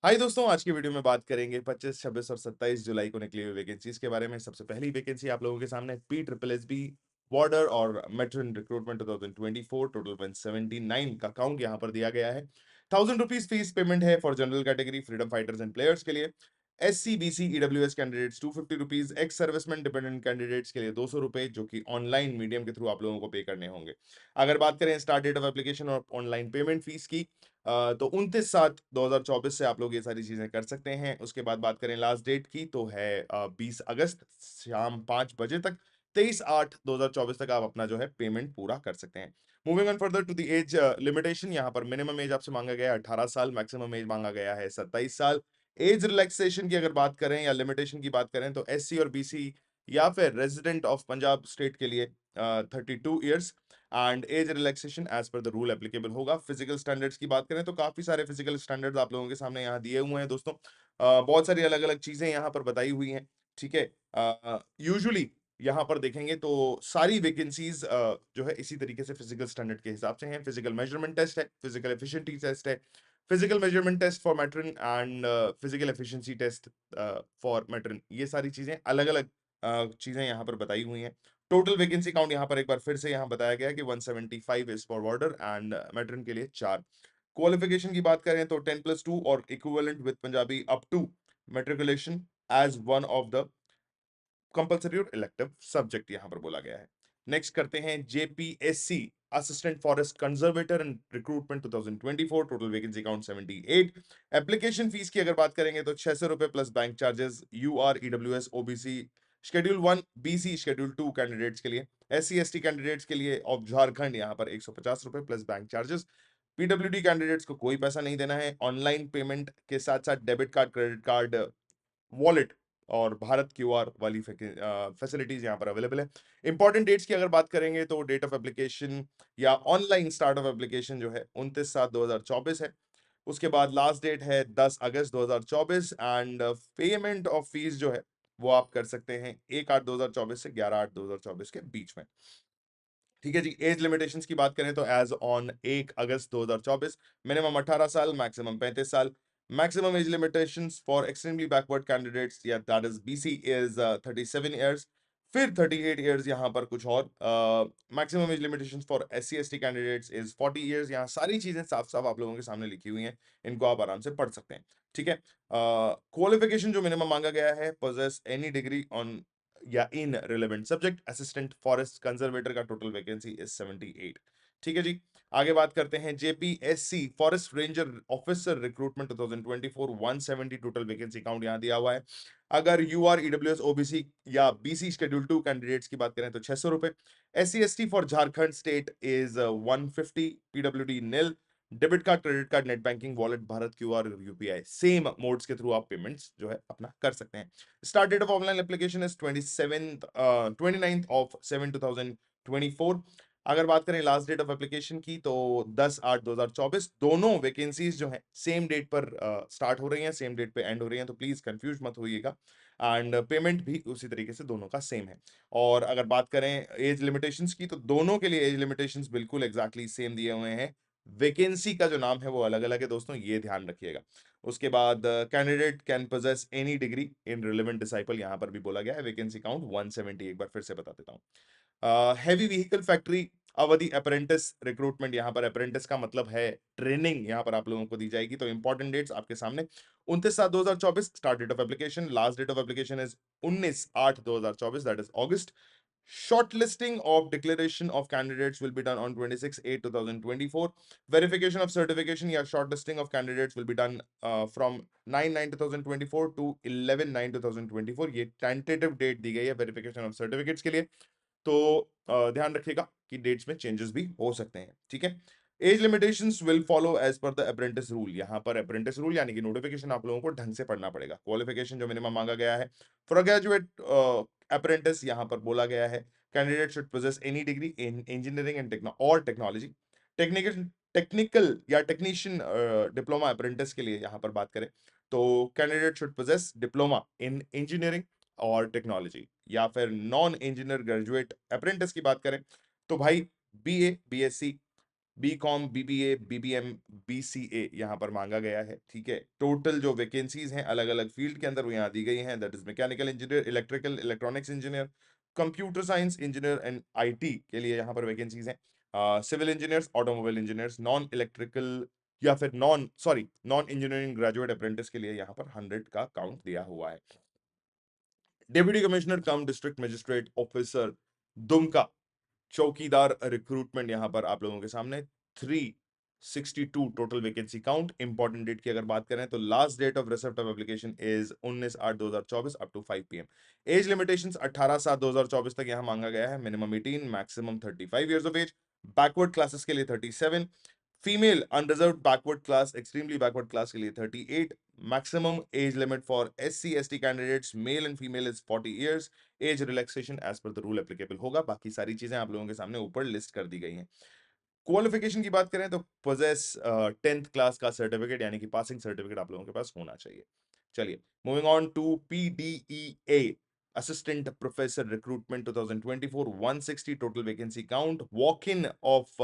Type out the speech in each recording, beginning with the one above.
हाय दोस्तों, आज की वीडियो में बात करेंगे 25, 26 और 27 जुलाई को निकली हुई वैकेंसीज के बारे में। सबसे पहली वैकेंसी आप लोगों के सामने P triple S B border और मेट्रन रिक्रूटमेंट 2024 टोटल 179 का काउंट यहाँ पर दिया गया है। ₹1000 फीस पेमेंट है for general category freedom fighters and players के लिए। SC BC EWS candidates ₹250, ex serviceman dependent candidates के लिए ₹200 जो कि ऑनलाइन मीडियम के थ्रू आप लोगों को पे करने होंगे। अगर बात करें स्टार्ट डेट ऑफ एप्लीकेशन और ऑनलाइन पेमेंट फीस की, तो 29/7/2024 से आप लोग ये सारी चीजें कर सकते हैं। उसके बाद बात करें लास्ट डेट की, तो है 20 अगस्त शाम 5 बजे तक। 23/8/2024 तक आप अपना जो है पेमेंट पूरा कर सकते हैं। Moving on further to the age limitation, यहाँ पर मिनिमम एज आपसे मांगा गया है 18 साल, मैक्सिमम एज मांगा गया है 27 साल। एज रिलैक्सेशन की अगर बात करें या लिमिटेशन की बात करें, तो SC और BC या फिर रेजिडेंट ऑफ पंजाब स्टेट के लिए 32 years and age relaxation as per the rule applicable होगा। फिजिकल स्टैंडर्ड्स की बात करें तो काफी सारे फिजिकल स्टैंडर्ड्स आप लोगों के सामने यहाँ दिए हुए हैं दोस्तों। बहुत सारी अलग अलग चीजें यहाँ पर बताई हुई हैं। ठीक है, यूजुअली यहाँ पर देखेंगे तो सारी वैकेंसीज जो है इसी तरीके से फिजिकल स्टैंडर्ड के हिसाब से हैं। फिजिकल मेजरमेंट टेस्ट है, फिजिकल एफिशिएंसी टेस्ट है, physical measurement test for matron and physical efficiency test for matron. ये सारी चीजें अलग अलग चीजें यहाँ पर बताई हुई हैं। टोटल वैकेंसी काउंट यहाँ पर एक बार फिर से यहाँ बताया गया है कि 175 इज फॉर बॉर्डर एंड मैट्रिन के लिए 4। क्वालिफिकेशन की बात करें तो 10+2 और equivalent with Punjabi up to matriculation as one of the compulsory और इलेक्टिव सब्जेक्ट यहाँ पर बोला गया है। नेक्स्ट करते हैं JPSC assistant forest conservator and recruitment 2024, total vacancy count 78। Application fees की अगर बात करेंगे तो ₹600 plus bank charges UR EWS OBC schedule 1 BC schedule 2 candidates के लिए। SC ST कैंडिडेट्स के लिए ऑफ झारखंड यहाँ पर ₹150 plus bank charges. PWD candidates को कोई पैसा नहीं देना है। ऑनलाइन पेमेंट के साथ साथ debit card, credit card, wallet और भारत क्यूआर वाली फैसिलिटीज यहाँ पर अवेलेबल है। इंपॉर्टेंट डेट्स की अगर बात करेंगे तो डेट ऑफ एप्लीकेशन या ऑनलाइन स्टार्ट ऑफ एप्लीकेशन जो है 29/7/2024 है। उसके बाद लास्ट डेट है 10 अगस्त 2024 एंड पेमेंट ऑफ फीस जो है वो आप कर सकते हैं 1/8/2024 से 11/8/2024 के बीच में। ठीक है जी। एज लिमिटेशंस की बात करें तो एज ऑन 1 अगस्त 2024 मिनिमम 18 साल, मैक्सिमम 35 साल। Maximum age limitations for extremely backward candidates या that is BC is 37 years. फिर 38 ईयर्स यहाँ पर कुछ और। Maximum age limitations for SC ST candidates is 40 years. यहाँ सारी चीजें साफ साफ आप लोगों के सामने लिखी हुई हैं, इनको आप आराम से पढ़ सकते हैं। ठीक है। क्वालिफिकेशन जो मिनिमम मांगा गया है, पोजेस एनी डिग्री ऑन या इन relevant subject. Assistant forest conservator का टोटल वैकेंसी इज 78। ठीक है जी। आगे बात करते हैं JPSC forest ranger officer recruitment 2024, 170 total vacancy count यहाँ दिया हुआ है। अगर UR EWS OBC या BC शेड्यूल 2 कैंडिडेट्स की बात करें तो ₹600। SC ST for Jharkhand state is 150। PWD nil. Debit card, credit card, net banking, wallet, Bharat QR, UPI same modes के थ्रू आप पेमेंट्स जो है अपना कर सकते हैं। Start date of online application is 29/7/2024। अगर बात करें लास्ट डेट ऑफ एप्लीकेशन की तो 10/8/2024। दोनों वैकेंसीज जो हैं सेम डेट पर स्टार्ट हो रही हैं, सेम डेट पे एंड हो रही हैं, तो प्लीज कंफ्यूज मत होइएगा। एंड पेमेंट भी उसी तरीके से दोनों का सेम है। और अगर बात करें एज लिमिटेशंस की, तो दोनों के लिए एज लिमिटेशंस बिल्कुल एग्जैक्टली सेम दिए हुए हैं। वैकेंसी का जो नाम है वो अलग अलग है दोस्तों, ये ध्यान रखिएगा। उसके बाद candidate can possess any degree in relevant discipline, यहां पर भी बोला गया है। वैकेंसी काउंट 170, एक बार फिर से बता देता हूं। हैवी व्हीकल फैक्ट्री अवधि अप्रेंटिस रिक्रूटमेंट, यहां पर अप्रेंटिस का मतलब है ट्रेनिंग यहां पर आप लोगों को दी जाएगी। तो इंपॉर्टेंट डेट्स आपके सामने 29/7/2024 start date of application. Last date of application is 19/8/2024, that is August। Shortlisting of declaration of candidates will be done on 26/8/2024. Verification of certification या shortlisting of candidates will be done from 9/9/2024 to 11/9/2024. ये tentative date दी गई है verification of certificates के लिए। तो ध्यान रखिएगा कि डेट्स में चेंजेस भी हो सकते हैं। ठीक है। Age limitations will follow as per the apprentice rule. यहाँ पर अप्रेंटिस रूल यानी कि नोटिफिकेशन आप लोगों को ढंग से पढ़ना पड़ेगा। क्वालिफिकेशन जो मिनिमम मांगा गया है फॉर ग्रेजुएट अप्रेंटिस, यहाँ पर बोला गया है candidate should possess any degree in engineering and technology. Technical technical या टेक्नीशियन डिप्लोमा अप्रेंटिस के लिए यहाँ पर बात करें तो candidate should possess diploma in engineering और टेक्नोलॉजी। या फिर नॉन इंजीनियर ग्रेजुएट अप्रेंटिस की बात करें तो भाई BA BSc BCom, BBA, BBM, BCA यहाँ पर मांगा गया है। ठीक है, टोटल जो वैकेंसीज हैं अलग अलग फील्ड के अंदर वो यहाँ दी गई हैं, that is mechanical engineer, electrical electronics engineer, computer science engineer and IT के लिए यहाँ पर वैकेंसीज हैं। Civil engineers, automobile engineers, non electrical या फिर नॉन इंजीनियरिंग ग्रेजुएट अप्रेंटिस के लिए यहाँ पर 100 का काउंट दिया हुआ है। Deputy commissioner cum district magistrate officer Dumka chowkidar recruitment यहाँ पर आप लोगों के सामने 362 total vacancy count. Important date की अगर बात करें तो last date of receipt of application is 19/8/2024 up to 5 PM। Age limitations 18/7/2024 तक यहाँ मांगा गया है। Minimum 18, maximum 35 years of age. Backward classes के लिए 37, female unreserved backward class, extremely backward class के लिए 38। Maximum age limit for SC ST candidates male and female is 40 years. Age relaxation as per the rule applicable होगा। बाकी सारी चीजें आप लोगों के सामने ऊपर लिस्ट कर दी गई हैं। क्वालिफिकेशन की बात करें तो पोजेस 10th क्लास का सर्टिफिकेट यानी कि पासिंग सर्टिफिकेट आप लोगों के पास होना चाहिए। चलिए, moving on to PDEA assistant professor recruitment 2024, 160 total vacancy count. Walk in of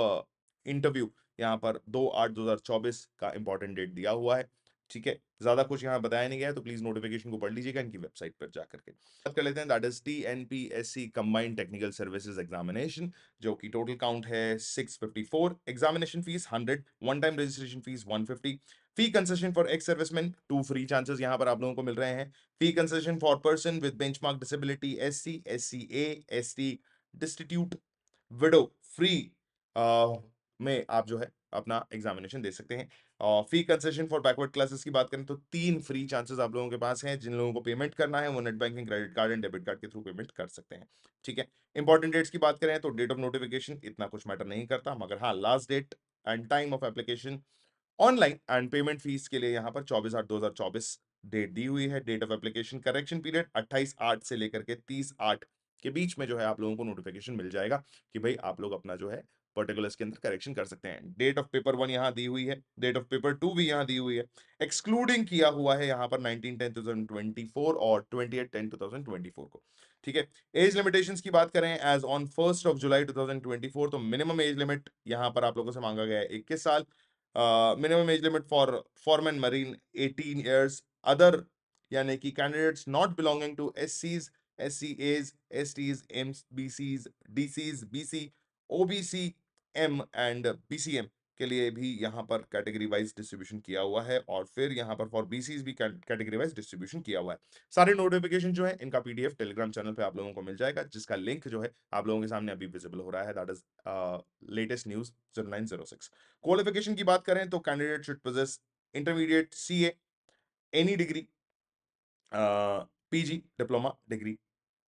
interview यहाँ पर 2/8/2024 का इंपॉर्टेंट डेट दिया हुआ है। ठीक है, ज्यादा कुछ यहाँ बताया नहीं गया है, तो प्लीज नोटिफिकेशन को पढ़ लीजिएगा इनकी वेबसाइट पर जाकर के। बात कर लेते हैं, that is TNPSC combined technical services examination, जो कि टोटल काउंट है 654। Examination fees 100, one time registration fees 150। Fee concession for ex serviceman 2 free chances यहां पर आप लोगों को मिल रहे हैं। फी concession for person with benchmark disability, SC SCA ST destitute window free में आप जो है अपना एग्जामिनेशन दे सकते हैं। और फी कंसेशन फॉर बैकवर्ड क्लासेस की बात करें तो 3 फ्री चांसेस आप लोगों के पास हैं। जिन लोगों को पेमेंट करना है वो net banking, credit card and debit card के थ्रू पेमेंट कर सकते हैं। ठीक है, इंपॉर्टेंट डेट्स की बात करें तो डेट ऑफ नोटिफिकेशन इतना कुछ मैटर नहीं करता, मगर हाँ last date and time of application online and payment fees के लिए यहाँ पर 24/8/2024 डेट दी हुई है। Date of application correction period 28/8 से लेकर के 30/8 के बीच में जो है आप लोगों को नोटिफिकेशन मिल जाएगा कि भाई आप लोग अपना जो है पर्टिकुलर्स के अंदर करेक्शन कर सकते हैं। डेट ऑफ पेपर 1 यहाँ दी हुई है, डेट ऑफ पेपर 2 भी यहाँ दी हुई है। एक्सक्लूडिंग किया हुआ है यहाँ पर 19/10/2024 और 28/10/2024 को। ठीक है, एज लिमिटेशंस की बात करें एज ऑन 1 जुलाई 2024, तो मिनिमम एज लिमिट यहाँ पर आप लोगों से मांगा गया है 21 साल। Minimum age limit for foreman marine 18 years. Other यानी कि candidates not belonging to SCs SCAs STs एम्स BCs DCs BC OBC M and BCM के लिए भी यहाँ पर कैटेगरी वाइज डिस्ट्रीब्यूशन किया हुआ है, और फिर यहाँ पर फॉर BCs भी कैटेगरी वाइज डिस्ट्रीब्यूशन किया हुआ है। सारे नोटिफिकेशन जो है इनका PDF टेलीग्राम चैनल पे आप लोगों को मिल जाएगा, जिसका लिंक जो है आप लोगों के सामने अभी विजिबल हो रहा है, that is latest news 0906। Qualification की बात करें तो candidate should possess intermediate CA, any degree, PG diploma degree,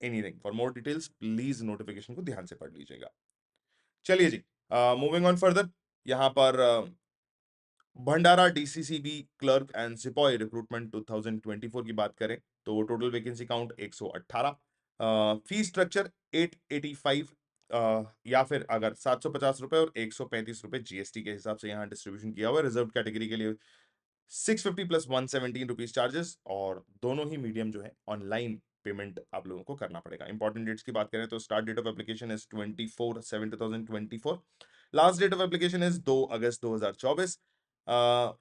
anything. For more details please notification को ध्यान से पढ़ लीजिएगा। चलिए जी, मूविंग ऑन फर्दर, यहाँ पर भंडारा DCCB क्लर्क एंड सिपाही रिक्रूटमेंट 2024 की बात करें तो total vacancy count 118। Fee structure 885, या फिर अगर 750 रुपए और 135 रुपए GST के हिसाब से यहाँ डिस्ट्रीब्यूशन किया हुआ है। रिजर्व कैटेगरी के लिए 650 प्लस 117 रुपीज चार्जेस, और दोनों ही मीडियम जो है ऑनलाइन पेमेंट आप लोगों को करना पड़ेगा। इंपॉर्टेंट डेट्स की बात करें तो start date of application is 24/7/2024। Last date of application is 2 अगस्त 2024।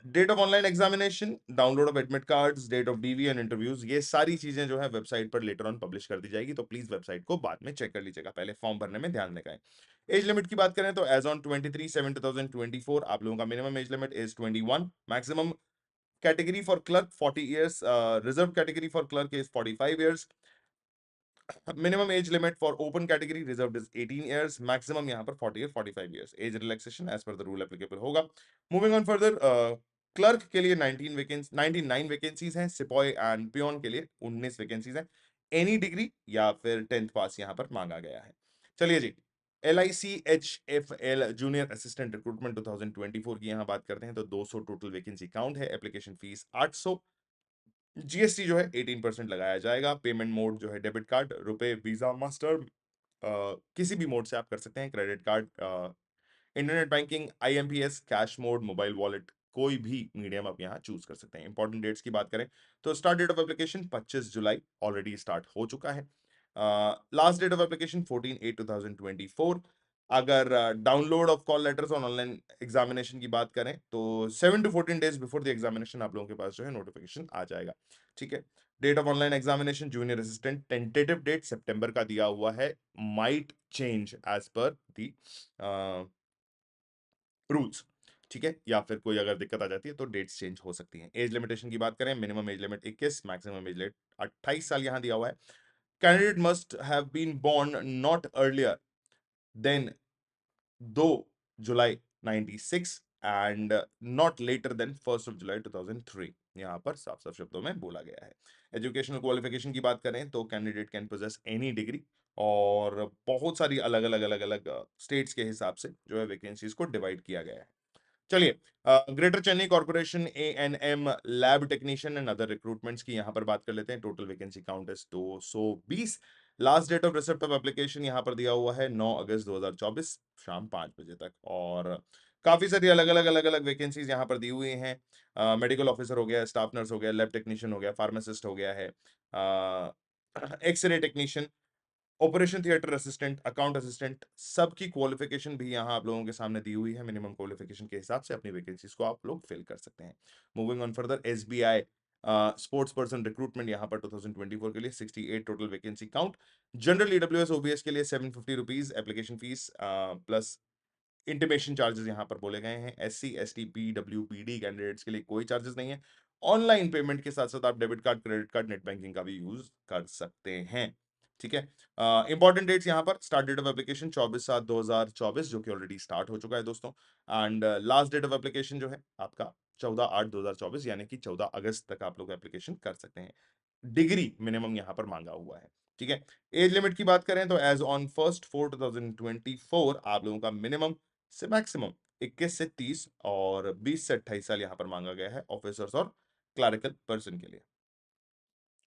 Date of online examination, download of admit cards, date of DV and interviews, ये सारी चीजें जो है वेबसाइट पर लेटर ऑन पब्लिश कर दी जाएगी, तो प्लीज वेबसाइट को बाद में चेक कर लीजिएगा, पहले फॉर्म भरने में ध्यान देगा। एज लिमिट की बात करें तो एज ऑन 23/7/2024 आप लोगों का minimum age limit is 21। Maximum category for clerk 40 years, reserved category for clerk is 45 years. Minimum age limit for open category reserved is 18 years. Maximum यहाँ पर 40 or 45 years. Age relaxation as per the rule applicable होगा. Moving on further, clerk के लिए 99 vacancies हैं। सिपाही and peon के लिए 19 vacancies हैं। एनी डिग्री या फिर 10th पास यहाँ पर मांगा गया है। चलिए जी, LICHFL जूनियर असिस्टेंट रिक्रूटमेंट 2024 की यहाँ बात करते हैं तो 200 टोटल वैकेंसी काउंट है। Application fees 800। GST जो है 18% लगाया जाएगा। पेमेंट मोड जो है डेबिट कार्ड, रुपए, वीजा, मास्टर, किसी भी मोड से आप कर सकते हैं। Credit card, internet banking, IMPS, cash mode, mobile wallet, कोई भी मीडियम आप यहाँ चूज कर सकते हैं। इंपॉर्टेंट डेट्स की बात करें तो स्टार्ट डेट ऑफ एप्लीकेशन 25 जुलाई ऑलरेडी स्टार्ट हो चुका है। Last date of application 14/8/2024। अगर डाउनलोड ऑफ कॉल लेटर्स और ऑनलाइन एग्जामिनेशन की बात करें तो 7 to 14 days before the examination आप लोगों के पास जो है नोटिफिकेशन आ जाएगा। ठीक है। Date of online examination junior assistant tentative date सितंबर का दिया हुआ है, माइट चेंज एज पर दी रूल्स। ठीक है, या फिर कोई अगर दिक्कत आ जाती है तो डेट्स चेंज हो सकती हैं। एज लिमिटेशन की बात करें, minimum age limit 21, maximum age limit 28 साल यहां दिया हुआ है। Candidate must have been born not earlier than 2 जुलाई 96 एंड नॉट लेटर देन 1 जुलाई 2003, यहां पर साफ साफ शब्दों में बोला गया है। एजुकेशनल क्वालिफिकेशन की बात करें तो candidate can possess any degree, और बहुत सारी अलग अलग अलग अलग स्टेट्स के हिसाब से जो है वैकेंसीज को डिवाइड किया गया है। चलिए, greater Chennai corporation A&M lab technician and other recruitments की यहां पर बात कर लेते हैं। Total vacancy count is 220। Last date of receipt of application यहां पर दिया हुआ है 9 अगस्त 2024 शाम 5 बजे तक। और काफी सारी अलग अलग वैकेंसीज यहां पर दी हुई हैं। मेडिकल ऑफिसर हो गया, स्टाफ नर्स हो गया, लैब टेक्नीशियन हो गया, फार्मासिस्ट हो गया है, x-ray technician, operation theatre assistant, account assistant, सबकी क्वालिफिकेशन भी यहाँ आप लोगों के सामने दी हुई है। मिनिमम क्वालिफिकेशन के हिसाब से अपनी वैकेंसीज को आप लोग फिल कर सकते हैं। Moving on further, SBI sports person recruitment यहाँ पर 2024 के लिए 68 total vacancy count. General EWS OBS के लिए 750 rupees application fees plus intimation charges यहाँ पर बोले गए हैं। SC ST PWBD कैंडिडेट्स के लिए कोई चार्जेस नहीं है। ऑनलाइन पेमेंट के साथ साथ आप debit card, credit card, net banking का भी यूज कर सकते हैं। ठीक है। इंपॉर्टेंट डेट्स यहाँ पर, स्टार्ट डेट ऑफ एप्लीकेशन 24/7/2024 जो कि ऑलरेडी स्टार्ट हो चुका है दोस्तों। And last date of application जो है आपका 14/8/2024 यानी कि 14 अगस्त तक आप लोग एप्लीकेशन कर सकते हैं। डिग्री मिनिमम यहाँ पर मांगा हुआ है। ठीक है। एज लिमिट की बात करें तो एज ऑन 1 4 2024 आप लोगों का मिनिमम से मैक्सिमम 21 से 30 और 20 से 28 साल यहां पर मांगा गया है ऑफिसर्स और क्लरिकल पर्सन के लिए।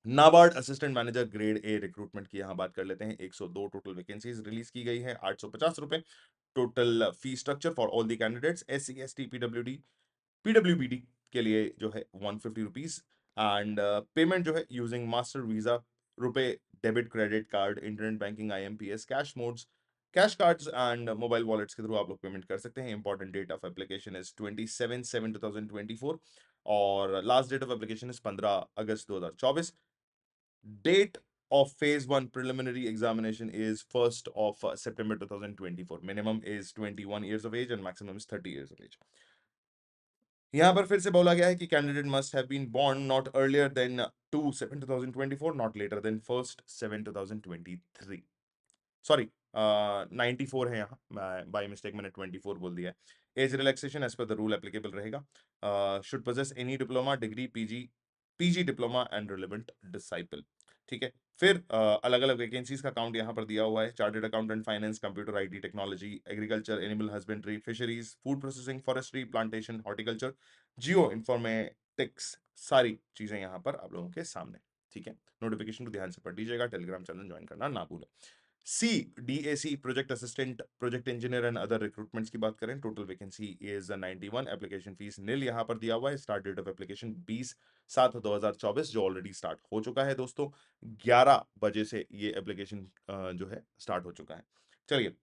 NABARD assistant manager grade A recruitment की यहां बात कर लेते हैं। 102 टोटल वैकेंसीज रिलीज की गई है, 850 रुपए total fee structure for all the candidates. SC ST PWBD के लिए जो है 150 रुपीज एंड पेमेंट जो है using master visa, RuPay, debit, credit card, internet banking, IMPS, cash modes, cash cards and mobile wallets के थ्रू आप लोग payment कर सकते हैं। Important date of application is 27/7/2024 और last date of application is 15 अगस्त 2024। Date of phase 1 preliminary examination is 1st of September 2024. Minimum is 21 years of age and maximum is 30 years of age. यहां पर फिर से बोला गया है कि candidate must have been born not earlier than 2/7/2024, not later than 1st7/2023। Sorry, 94 है यहाँ, मैं बाय मिस्टेक मैंने 24 बोल दिया है। Age relaxation as per the rule applicable रहेगा। Should possess any diploma, degree, PG diploma and relevant discipline. ठीक है। फिर अलग अलग वैकेंसीज का काउंट यहाँ पर दिया हुआ है। Chartered accountant, finance, computer, IT technology, agriculture, animal husbandry, fisheries, food processing, forestry, plantation, horticulture, geo informatics, सारी चीजें यहाँ पर आप लोगों के सामने। ठीक है। नोटिफिकेशन को ध्यान से पढ़ लीजिएगा, टेलीग्राम चैनल ज्वाइन करना ना भूलें। C DAC project assistant, project engineer and other recruitments की बात करें, total vacancy is 91, application fee nil यहाँ पर दिया हुआ है। स्टार्ट डेट ऑफ एप्लीकेशन 20/7/2024 जो ऑलरेडी स्टार्ट हो चुका है दोस्तों। 11 बजे से ये एप्लीकेशन जो है स्टार्ट हो चुका है। चलिए,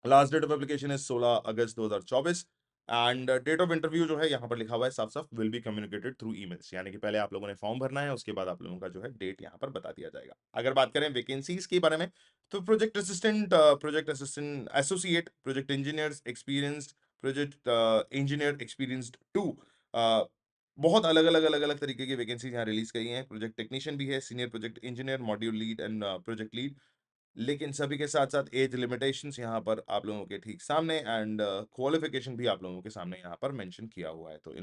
लास्ट डेट ऑफ एप्लीकेशन है 16 अगस्त 2024 एंड डेट ऑफ इंटरव्यू जो है यहाँ पर लिखा हुआ है साफ साफ, will be communicated through emails, यानी कि पहले आप लोगों ने फॉर्म भरना है, उसके बाद आप लोगों का जो है डेट यहाँ पर बता दिया जाएगा। अगर बात करें वैकेंसीज के बारे में तो project assistant associate, project engineer experienced, project engineer experienced 2, बहुत अलग अलग तरीके की वैकेंसीज यहाँ रिलीज की हैं। प्रोजेक्ट टेक्नीशियन भी है, senior project engineer, module lead and project lead, लेकिन सभी के साथ साथ एज लिमिटेशंस यहाँ पर आप लोगों के ठीक सामने एंड क्वालिफिकेशन भी आप लोगों के सामने यहाँ पर मेंशन किया हुआ है, तो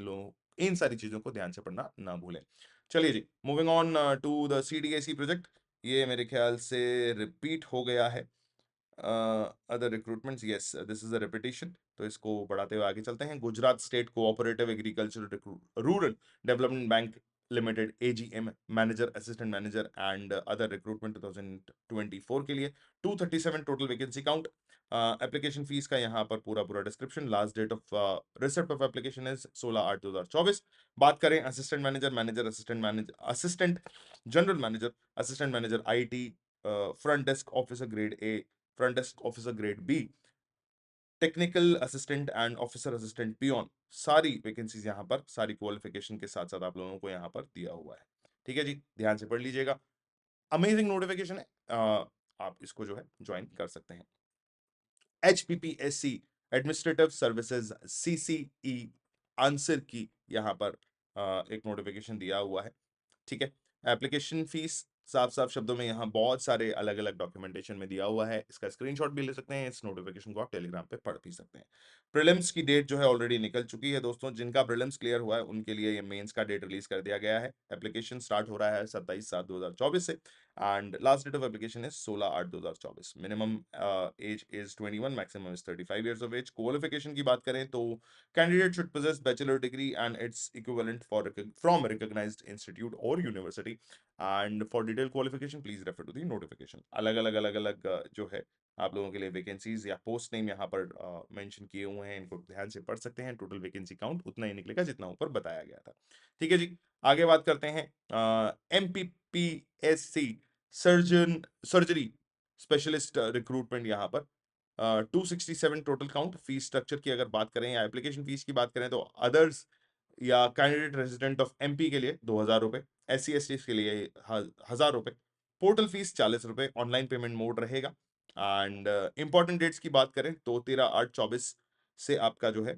इन सारी चीजों को ध्यान से पढ़ना ना भूलें। चलिए जी, moving on to the CDAC project, ये मेरे ख्याल से रिपीट हो गया है। Other recruitments, yes this is a repetition, तो इसको बढ़ाते हुए आगे चलते हैं। Gujarat state cooperative agriculture rural development bank limited AGM manager, assistant manager and other recruitment 2024 के लिए 237 total vacancy count. Application fee का यहाँ पर पूरा पूरा description. Last date of receipt of application is 16/8/2024। बात करें assistant manager, assistant general manager, assistant manager IT, front desk officer grade A, front desk officer grade B, technical assistant and officer assistant peon, सारी vacancies यहाँ पर सारी qualification के साथ साथ आप लोगों को यहाँ पर दिया हुआ है। ठीक है जी, ध्यान से पढ़ लीजिएगा। अमेजिंग नोटिफिकेशन है, आप इसको जो है ज्वाइन कर सकते हैं। HPPSC administrative services CCE answer की यहाँ पर एक नोटिफिकेशन दिया हुआ है। ठीक है, एप्लीकेशन फीस साफ साफ शब्दों में यहाँ बहुत सारे अलग अलग डॉक्यूमेंटेशन में दिया हुआ है, इसका स्क्रीनशॉट भी ले सकते हैं, इस नोटिफिकेशन को आप टेलीग्राम पे पढ़ भी सकते हैं। प्रीलिम्स की डेट जो है ऑलरेडी निकल चुकी है दोस्तों, जिनका प्रीलिम्स क्लियर हुआ है उनके लिए ये मेंस का डेट रिलीज कर दिया गया है। एप्लीकेशन स्टार्ट हो रहा है 27/7/2024 से and last date of application is 16/8/2024। Minimum age is 21, maximum is 35 years of age. Qualification की बात करें तो candidate should possess bachelor degree and its equivalent for from recognised institute और university and for detail qualification please refer to the notification. अलग अलग जो है आप लोगों के लिए वैकेंसीज या पोस्ट नेम यहाँ पर मेंशन किए हुए हैं, इनको ध्यान से पढ़ सकते हैं। टोटल वैकेंसी काउंट उतना ही निकलेगा जितना ऊपर बताया गया था। ठीक है जी, आगे बात करते हैं। MPPSC सर्जरी स्पेशलिस्ट रिक्रूटमेंट यहाँ पर 267 टोटल काउंट। फीस स्ट्रक्चर की अगर बात करें या एप्लीकेशन फीस की बात करें तो अदर्स या कैंडिडेट रेजिडेंट ऑफ MP के लिए 2000 रुपए, SC ST के लिए 1000 रुपए, पोर्टल फीस 40 रुपए, ऑनलाइन पेमेंट मोड रहेगा। एंड इंपॉर्टेंट डेट्स की बात करें तो 13/8/24 से आपका जो है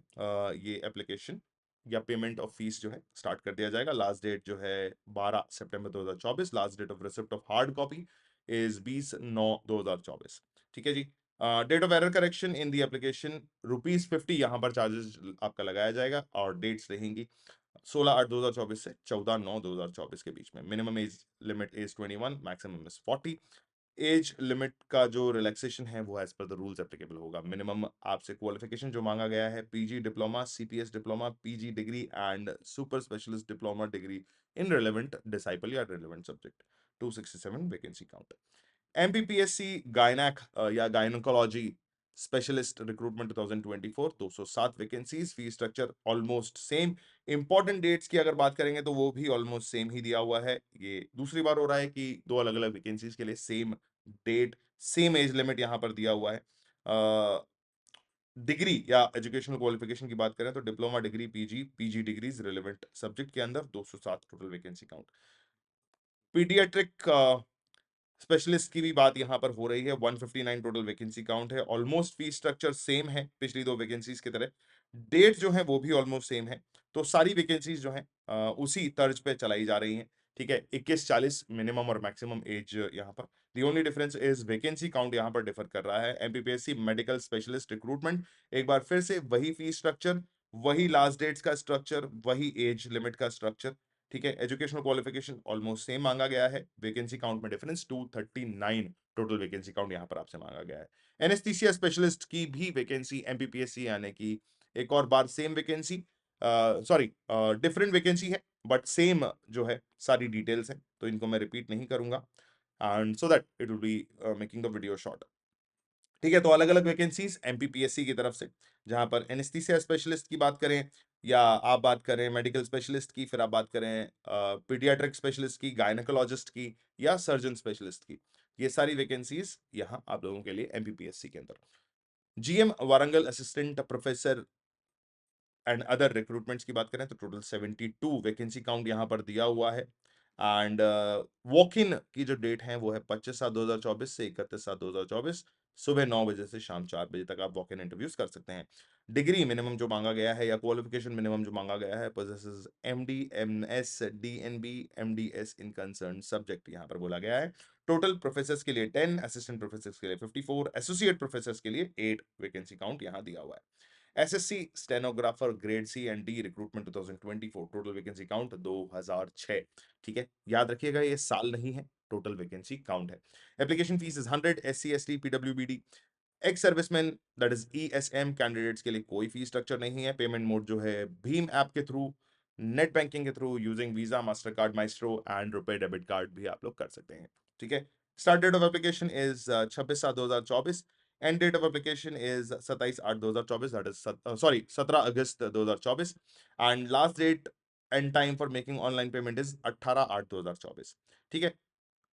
ये एप्लीकेशन या पेमेंट ऑफ फीस जो है स्टार्ट कर दिया जाएगा। लास्ट डेट जो है 12 सितंबर 2024। Last date of receipt of hard copy is 20/9/2024। ठीक है जी, date of error correction in the application ₹50 यहाँ पर चार्जेस आपका लगाया जाएगा और डेट्स रहेंगी 16/8/2024 से 14/9/2024 के बीच में। Minimum age limit is 21, maximum is 40। Age limit का जो रिलैक्सेशन है वो as per the rules applicable होगा। मिनिमम आपसे क्वालिफिकेशन जो मांगा गया है PG diploma, CPS diploma, PG degree and super specialist diploma degree in relevant discipline या relevant subject. 267 vacancy count. MPPSC गायनैक या gynaecology specialist recruitment 2024 207 vacancies. Fee structure almost same. Important dates की अगर बात करेंगे तो वो भी ऑलमोस्ट सेम ही दिया हुआ है। ये दूसरी बार हो रहा है कि दो अलग अलग वैकेंसीज के लिए same date same age limit यहाँ पर दिया हुआ है। डिग्री या एजुकेशनल क्वालिफिकेशन की बात करें तो diploma degree, PG degrees relevant subject के अंदर 207 total vacancy count. Paediatric specialist की भी बात यहाँ पर हो रही है, 159 टोटल वैकेंसी काउंट है। ऑलमोस्ट फी स्ट्रक्चर सेम है पिछली दो वैकेंसीज की तरह। डेट जो है वो भी ऑलमोस्ट सेम है, तो सारी वैकेंसीज जो है उसी तर्ज पे चलाई जा रही हैं। ठीक है, 21-40 मिनिमम और मैक्सिमम एज यहाँ पर। The only difference is vacancy count यहाँ पर डिफर कर रहा है। MPPSC मेडिकल स्पेशलिस्ट रिक्रूटमेंट, एक बार फिर से वही फी स्ट्रक्चर, वही लास्ट डेट्स का स्ट्रक्चर, वही एज लिमिट का स्ट्रक्चर। ठीक है, एजुकेशनल क्वालिफिकेशन ऑलमोस्ट सेम मांगा गया है। वैकेंसी काउंट में डिफरेंस 239 टोटल वैकेंसी काउंट यहाँ पर आपसे मांगा गया है। एनेस्थीसिया स्पेशलिस्ट की भी वैकेंसी MPPSC यानी कि एक और बार same vacancy, sorry different vacancy है बट सेम जो है सारी डिटेल्स हैं, तो इनको मैं रिपीट नहीं करूंगा and so that it will be making the video short. ठीक है, तो अलग अलग वैकेंसीज MPPSC की तरफ से, जहां पर एनेस्थीसिया स्पेशलिस्ट की बात करें या आप बात करें मेडिकल स्पेशलिस्ट की, फिर आप बात करें पीडियाट्रिक स्पेशलिस्ट की, गायनेकोलॉजिस्ट की या सर्जन स्पेशलिस्ट की, ये सारी वैकेंसीज यहां आप लोगों के लिए MPPSC के अंदर। GM Warangal assistant professor and other recruitments की बात करें तो टोटल 72 वैकेंसी काउंट यहाँ पर दिया हुआ है। एंड वॉक इन की जो डेट है वो है 25/7/2024 से 31/7/2024, सुबह 9 बजे से शाम 4 बजे तक आप वॉक इन इंटरव्यूज कर सकते हैं। डिग्री मिनिमम जो मांगा गया है या क्वालिफिकेशन मिनिमम जो मांगा गया है, possesses MD MS DNB MDS इन कंसर्न सब्जेक्ट यहाँ पर बोला गया है। टोटल प्रोफेसर्स के लिए 10, असिस्टेंट प्रोफेसर्स के लिए 54, एसोसिएट प्रोफेसर्स के लिए 8 वैकेंसी काउंट यहाँ दिया हुआ है। SSC stenographer grade C and D recruitment 2024 total vacancy count 2006। ठीक है, याद रखिएगा ये साल नहीं है, टोटल वैकेंसी काउंट है। Application fees is 100। SC ST PWBD ex serviceman that is ESM candidates के लिए कोई फीस स्ट्रक्चर नहीं है। पेमेंट मोड जो है भीम ऐप के थ्रू, नेट बैंकिंग के through, using visa, master card, maestro and RuPay debit card भी आप लोग कर सकते हैं। ठीक है, start date of application is 26/7/2024। End date of application is 27/8/2024, that is sorry 17 अगस्त 2024। And last date and time for making online payment is 18/8/2024। ठीक है,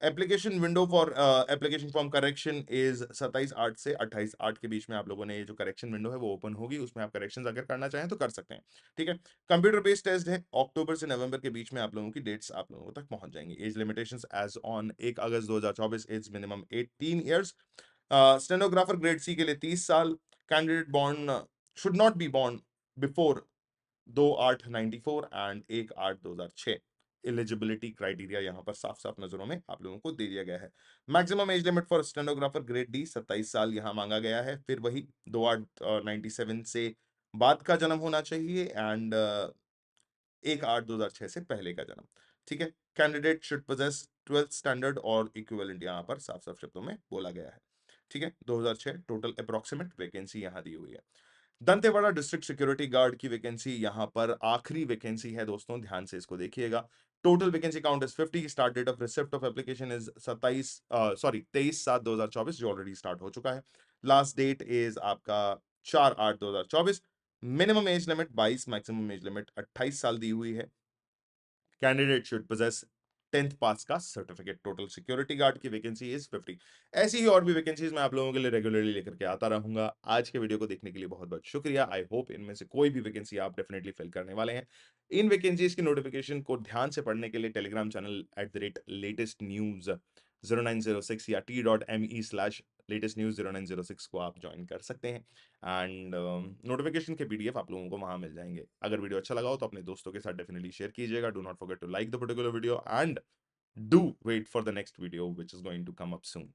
application window for application form correction is 27/8 से 28/8 के बीच में आप लोगों ने ये जो करेक्शन विंडो है वो ओपन होगी, उसमें आप करेक्शंस अगर करना चाहें तो कर सकते हैं। ठीक है, कंप्यूटर बेस्ड टेस्ट है, अक्टूबर से नवंबर के बीच में आप लोगों की डेट्स आप लोगों तक पहुंच जाएंगी। एज लिमिटेशंस एज ऑन 1 अगस्त 2024, age minimum 18 years. Stenographer grade C के लिए 30 साल। Candidate born should not be born before 2/8/94 and 1/8/2006। Eligibility criteria यहाँ पर साफ साफ नजरों में आप लोगों को दे दिया गया है। Maximum age limit for stenographer grade D 27 साल यहाँ मांगा गया है। फिर वही 2/8/97 से बाद का जन्म होना चाहिए एंड 1/8/2006 से पहले का जन्म। ठीक है, candidate should possess 12th standard और इक्विवेलेंट यहाँ पर साफ साफ शब्दों में बोला गया है। ठीक है, 2006 टोटल अप्रोक्सीमेट वैकेंसी यहाँ दी हुई है। दंतेवाड़ा डिस्ट्रिक्ट सिक्योरिटी गार्ड की वैकेंसी यहाँ पर आखिरी वैकेंसी है दोस्तों, ध्यान से इसको देखिएगा। Total vacancy count is 50। Start date of receipt of application is 23/7/2024 जो ऑलरेडी स्टार्ट हो चुका है। लास्ट डेट इज आपका 4/8/2024। Minimum age limit 22, maximum age limit 28 साल दी हुई है। कैंडिडेट शुड पोजेस 10th पास का सर्टिफिकेट। टोटल सिक्योरिटी गार्ड की वैकेंसी इज 50। ऐसी ही और भी वैकेंसीज मैं आप लोगों के लिए रेगुलरली लेकर के आता रहूंगा। आज के वीडियो को देखने के लिए बहुत बहुत शुक्रिया। आई होप इनमें से कोई भी वैकेंसी आप डेफिनेटली फिल करने वाले हैं। इन वैकेंसीज की नोटिफिकेशन को ध्यान से पढ़ने के लिए टेलीग्राम चैनल @latest news 0906 या t.me/latest news 0906 को आप ज्वाइन कर सकते हैं एंड नोटिफिकेशन के पीडीएफ आप लोगों को वहां मिल जाएंगे। अगर वीडियो अच्छा लगा हो तो अपने दोस्तों के साथ डेफिनेटली शेयर कीजिएगा। Do not forget to like the particular video and do wait for the next video which is going to come up soon.